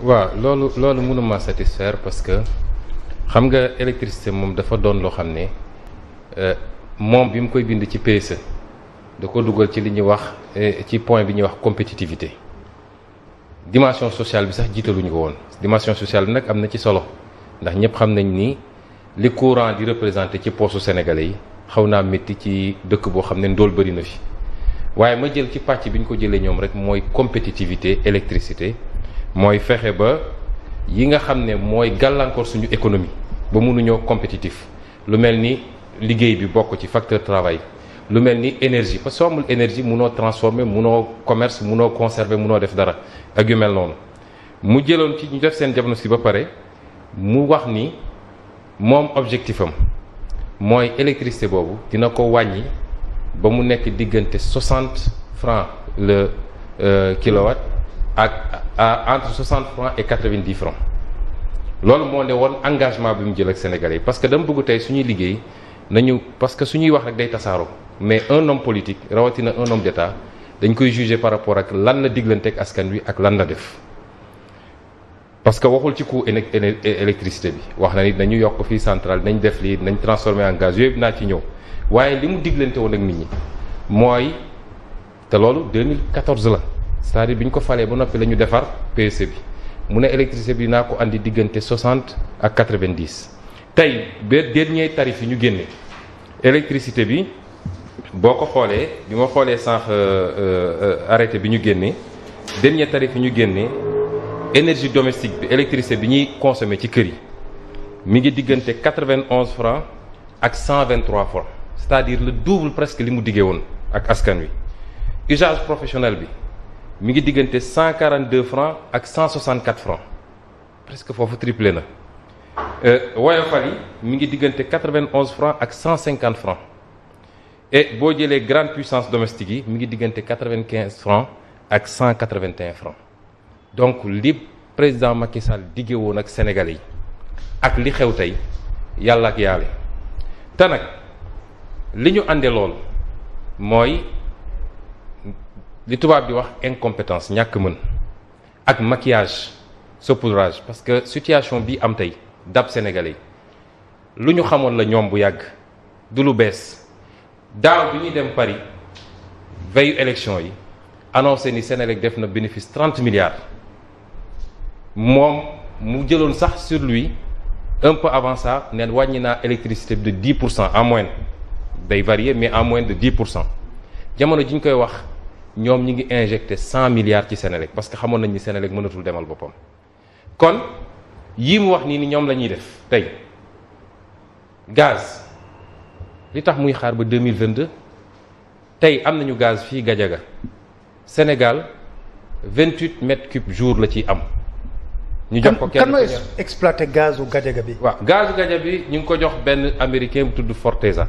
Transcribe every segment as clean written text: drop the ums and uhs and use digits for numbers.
waaw loolu mënuma satisfaire parce que xam nga électricité moom dafa doon loo xam ne moom bi mu koy bind ci PSE da ko dugal ci li ñuy wax ci point bi ñuy wax compétitivité dimension sociale bi sax jiitaluñu ko woon dimension sociale bi nag am na ci solo ndax ñëpp xam nañ ni li courant di représenté ci poosu sénégalais yi xaw naa métti ci dëkk boo xam ne ndóol bëri na fi waaye ma jël ci pàcc bi ñu ko jëlee ñoom rek mooy compétitivité électricité mooy fexe ba yi nga xam ne mooy gàllankoor suñu économie ba mënuñoo compétitif lu mel ni liggéey bi bokk ci facteur travail lu mel ni énergie parce que soo amul énergie munoo transformer munoo commerce munoo conserver munoo def dara ak yu mel noonu mu jëloon ci ñu def seen diagnostic ba pare mu wax ni moom objectif am mooy électricité boobu dina ko wàññi ba mu nekk diggante 60 francs le kilowatt ak entre 60 francs et 90 francs loolu moo ne woon engagement bi mu jël ak Sénégalais yi parce que dama bëgg tey suñuy liggéey nañu parce que suñuy wax rek day tasaaroo mais un homme politique rawatina un homme d'État dañ koy juger par rapport ak lan la diglante ak askan wi ak lan la def parce que waxul ci coût électricité bi wax na ni nañu yokk fii centrale nañ def lii nañ transformer en gaz yooyu naa ci ñëw waaye li mu diglante woon ak nit ñi mooy te loolu 2014 la c'est-à-dire bi ñu ko falee ba noppi la ñu defar PSE bi mu ne électricité bi naa ko andi diggante 60 ak 90 tey ba dernier tarif yi ñu génne électricité bi boo ko xoolee bi ma xoolee sànq arrêté bi ñu génne dernier tarif yi ñu génne énergie domestique bi électricité bi ñuy consommer ci kër yi mi ngi diggante 91 francs ak 123 francs c'est-à-dire le double presque li mu diggee woon ak askan wi usage professionnel bi mi ngi diggante 142 francs ak 164 francs presque foofu triplé na woyofal yi mi ngi diggante 91 francs ak 150 francs et boo jëlee grande puissance domestique yi mi ngi diggante 95 francs ak 181 francs donc li président Macky Sall diggee woon ak Sénégalais yi ak li xew tey yàlla ak yàlla te nag li ñu àndee lool mooy li tubaab di wax incompétence ñàkk mën ak maquillage saupoudrage parce que situation bi am tey dab Sénégalais yi lu ñu xamoon la ñoom bu yàgg du lu bees daaw bi ñuy dem Paris veille élection yi annoncé ni Sénélec def na bénéfice 30 milliards moom mu jëloon sax sur lui un peu avant ça neen wàññi naa électricité bi de 10% en moyenne day varier mais en moyenne de 10% jamono ji ñu koy wax ñoom ñi ngi injecté 100 milliards ci Sénélec parce que xamoon nañ ni Sénélec mënatul demal boppam kon yii mu wax nii ni ñoom la ñuy def tey gaz li tax muy xaar ba 2022 tey am nañu gaz fii Gadiaga Sénégal 28 mètres cubes jour la ciy am. ñu jox ko kenn kan mooy exploité gazu Gadiaga bi. waaw gazu Gadiaga bi ñu ngi ko jox benn américain bu tudd Forteza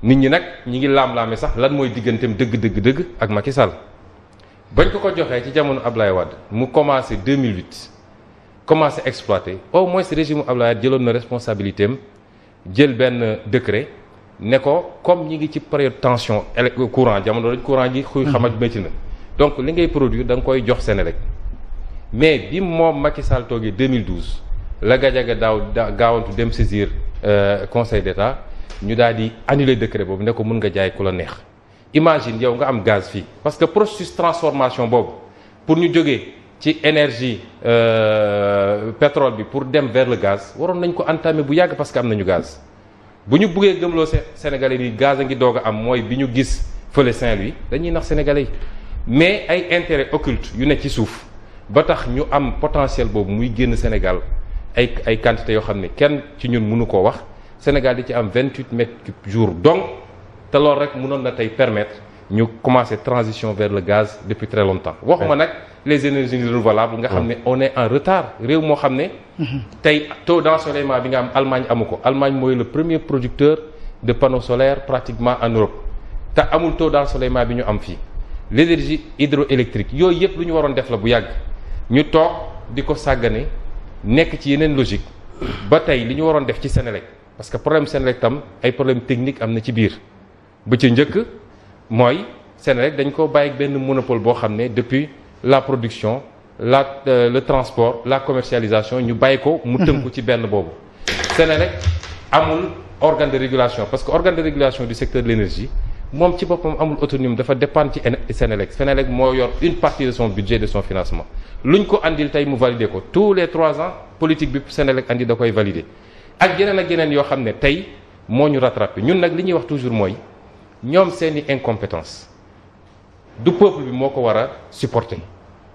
nit ñi nag ñi ngi laam-laame sax lan mooy digganteem dëgg ak Macky Sall bañ ko joxee ci jamono Ablaye Wade mu commencé 2008 commencé exploité au moins régime Ablaye Wade jëloon na responsabilité am jël benn décret ne ko comme ñi ngi ci période tension courant jamono dañ courant ji xuy xamaj métti na donc li ngay produire da nga koy jox Sénélec mais bi moom Macky Sall toogee 2012 la Gadiaga gaawantu dem saisir Conseil d'État ñu daal di annuler décret boobu ne ko mën nga jaay ku la neex imagine yow nga am gaz fii parce que processus transformation boobu pour ñu jógee ci énergie pétrole bi pour dem vers le gaz waroon nañ ko entamer bu yàgg parce que am nañu gaz bu ñu buggee gëmloo Sénégalais yi gaz a ngi doog a am mooy bi ñu gis fële Saint-Louis dañuy nax Sénégalais yi mais ay intérêt occulte yu ne ci suuf ba tax ñu am potentiel boobu muy génn Sénégal ay quantité yoo xam ne kenn ci ñun mënu koo wax Sénégal di ci am 28 mètres cubes jour donc te loolu rek mënoon na tey permettre ñu commencer transition vers le gaz depuis très longtemps waxuma nag les énergies renouvelables nga xam ne on est en retard réew moo xam ne tey taux d'ensoleillement bi nga am Allemagne amu ko Allemagne mooy le premier producteur de panneaux solaires pratiquement en Europe te amul taux d'ensoleillement bi ñu am fii l'énergie hydroélectrique yooyu yëpp lu ñu waroon def la bu yàgg ñu toog di ko sàggane nekk ci yeneen logique ba tey li ñu waroon def ci Sénélec parce que problème Sénélec tam ay problème technique am na ci biir ba ca njëkk mooy Sénélec dañ ko bàyyi benn monopole boo xam ne depuis la production le transport la commercialisation ñu bàyyi ko mu tënku ci benn boobu. Senelec amul organe de régulation parce que organe de régulation du secteur de l'énergie moom ci boppam amul autonomie dafa dépendre ci Senelec. Senelec moo yor une partie de son budget de son financement luñ ko andil tey mu valider ko tous les 3 ans politique bi Senelec andi da koy valider ak yeneen yoo xam ne tey moo ñu rattrapé ñun nag li ñuy wax toujours mooy ñoom seeni incompétence du peuple bi moo ko war a supporter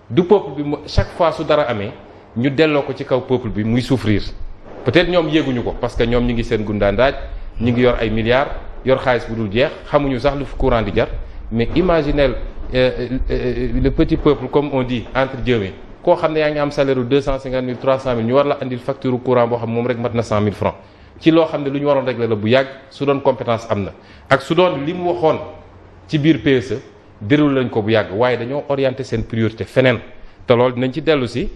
du peuple bi chaque fois su dara amee ñu delloo ko ci kaw peuple bi muy souffrir peut-être ñoom yéeguñu ko parce que ñoom ñi ngi seen gundaandaaj ñi ngi yor ay milliards yor xaalis bu dul jeex xamuñu sax lu fi courant di jar mais imaginez le petit peuple comme on dit entre guillemets koo xam ne yaa ngi am salaire u 250 000 300 000 ñu war la andil facture courant boo xam moom rek mat na 100 000 francs ci loo xam ne lu ñu waroon régler la bu yàgg su doon compétence am na ak su doon li mu waxoon ci biir PSE déroulé lañ ko bu yàgg waaye dañoo orienté seen priorité feneen te loolu dinañ ci dellu si